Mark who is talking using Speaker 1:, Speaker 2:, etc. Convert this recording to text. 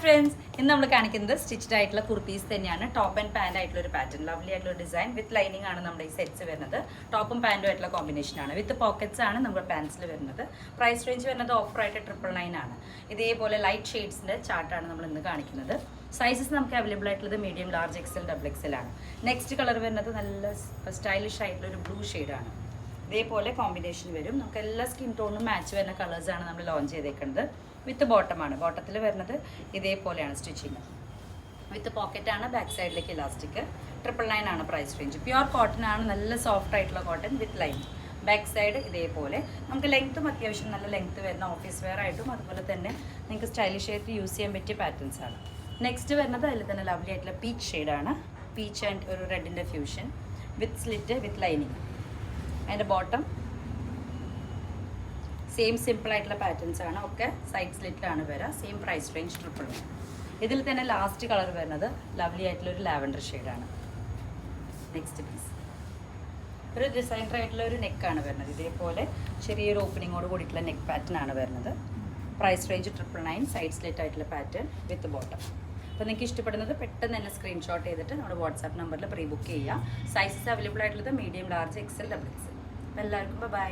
Speaker 1: Friends, ഇന്ന് നമ്മൾ കാണിക്കുന്നത് സ്റ്റിച്ച്ഡ് ആയിട്ടുള്ള കുർത്തീസ് തന്നെയാണ്. ടോപ്പ് ആൻഡ് പാന്റ് ആയിട്ടുള്ള ഒരു പാറ്റേൺ, ലവ്ലി ആയിട്ടുള്ള ഡിസൈൻ വിത്ത് ലൈനിങ് ആണ് നമ്മുടെ ഈ സെറ്റ്സ് വരുന്നത്. ടോപ്പും പാന്റും ആയിട്ടുള്ള കോമ്പിനേഷൻ ആണ്. വിത്ത് പോക്കറ്റ്സ് ആണ് നമ്മുടെ പാൻസിൽ വരുന്നത്. പ്രൈസ് റേഞ്ച് വരുന്നത് ഓഫർ ആയിട്ട് 999 ആണ്. ഇതേപോലെ ലൈറ്റ് ഷെയ്ഡ്സിന്റെ ചാർട്ടാണ് നമ്മൾ ഇന്ന് കാണിക്കുന്നത്. സൈസസ് നമുക്ക് അവൈലബിൾ ആയിട്ടുള്ളത് medium, large, XL, double XL ആണ്. നെക്സ്റ്റ് കളർ വരുന്നത് നല്ല സ്റ്റൈലിഷ് ആയിട്ടുള്ള ഒരു ബ്ലൂ ഷെയ്ഡാണ്. ഇതേപോലെ കോമ്പിനേഷൻ വരും. നമുക്ക് എല്ലാ സ്കിൻ ടോണും മാച്ച് വരുന്ന കളേഴ്സാണ് നമ്മൾ ലോഞ്ച് ചെയ്തേക്കുന്നത്. വിത്ത് ബോട്ടമാണ്. ബോട്ടത്തിൽ വരുന്നത് ഇതേപോലെയാണ് സ്റ്റിച്ചിങ്. വിത്ത് പോക്കറ്റാണ്, ബാക്ക് സൈഡിലേക്ക് ഇലാസ്റ്റിക്. 999 ആണ് പ്രൈസ് റേഞ്ച്. പ്യുവർ കോട്ടൺ ആണ്, നല്ല സോഫ്റ്റ് ആയിട്ടുള്ള കോട്ടൺ വിത്ത് ലൈൻ. ബാക്ക് സൈഡ് ഇതേപോലെ. നമുക്ക് ലെങ്ത്തും അത്യാവശ്യം നല്ല ലെങ്ത്ത് വരുന്ന ഓഫീസ് വെയർ ആയിട്ടും അതുപോലെ തന്നെ നിങ്ങൾക്ക് സ്റ്റൈലിഷ് ആയിട്ട് യൂസ് ചെയ്യാൻ പറ്റിയ പാറ്റേൺസ് ആണ്. നെക്സ്റ്റ് വരുന്നത് അതിൽ തന്നെ ലവ്ലി ആയിട്ടുള്ള പീച്ച് ഷെയ്ഡാണ്. പീച്ച് ആൻഡ് ഒരു റെഡിൻ്റെ fusion with slit with lining. അതിൻ്റെ ബോട്ടം സെയിം സിമ്പിൾ ആയിട്ടുള്ള പാറ്റേൺസ് ആണ്. ഒക്കെ സൈഡ് സ്ലിറ്റിലാണ് വരിക. Same price range 999. ഇതിൽ തന്നെ ലാസ്റ്റ് കളർ വരുന്നത് ലവ്ലി ആയിട്ടുള്ള ഒരു ലാവൻഡർ ഷെയ്ഡാണ്. നെക്സ്റ്റ് പീസ് ഒരു ഡിസൈനർ ആയിട്ടുള്ള ഒരു നെക്കാണ് വരുന്നത്. ഇതേപോലെ ചെറിയൊരു ഓപ്പണിങ്ങോട് കൂടിയിട്ടുള്ള നെക്ക് പാറ്റേൺ ആണ് വരുന്നത്. Price range 999. സൈഡ് സ്ലിറ്റ് ആയിട്ടുള്ള പാറ്റേൺ വിത്ത് ബോട്ടം. അപ്പോൾ നിങ്ങൾക്ക് ഇഷ്ടപ്പെടുന്നത് പെട്ടെന്ന് തന്നെ സ്ക്രീൻഷോട്ട് ചെയ്തിട്ട് നമ്മുടെ വാട്സാപ്പ് നമ്പറിൽ പ്രീ ബുക്ക് ചെയ്യുക. സൈസസ് അവൈലബിൾ ആയിട്ടുള്ളത് medium, large, XL, double XL. അപ്പോൾ എല്ലാവർക്കും ബൈ.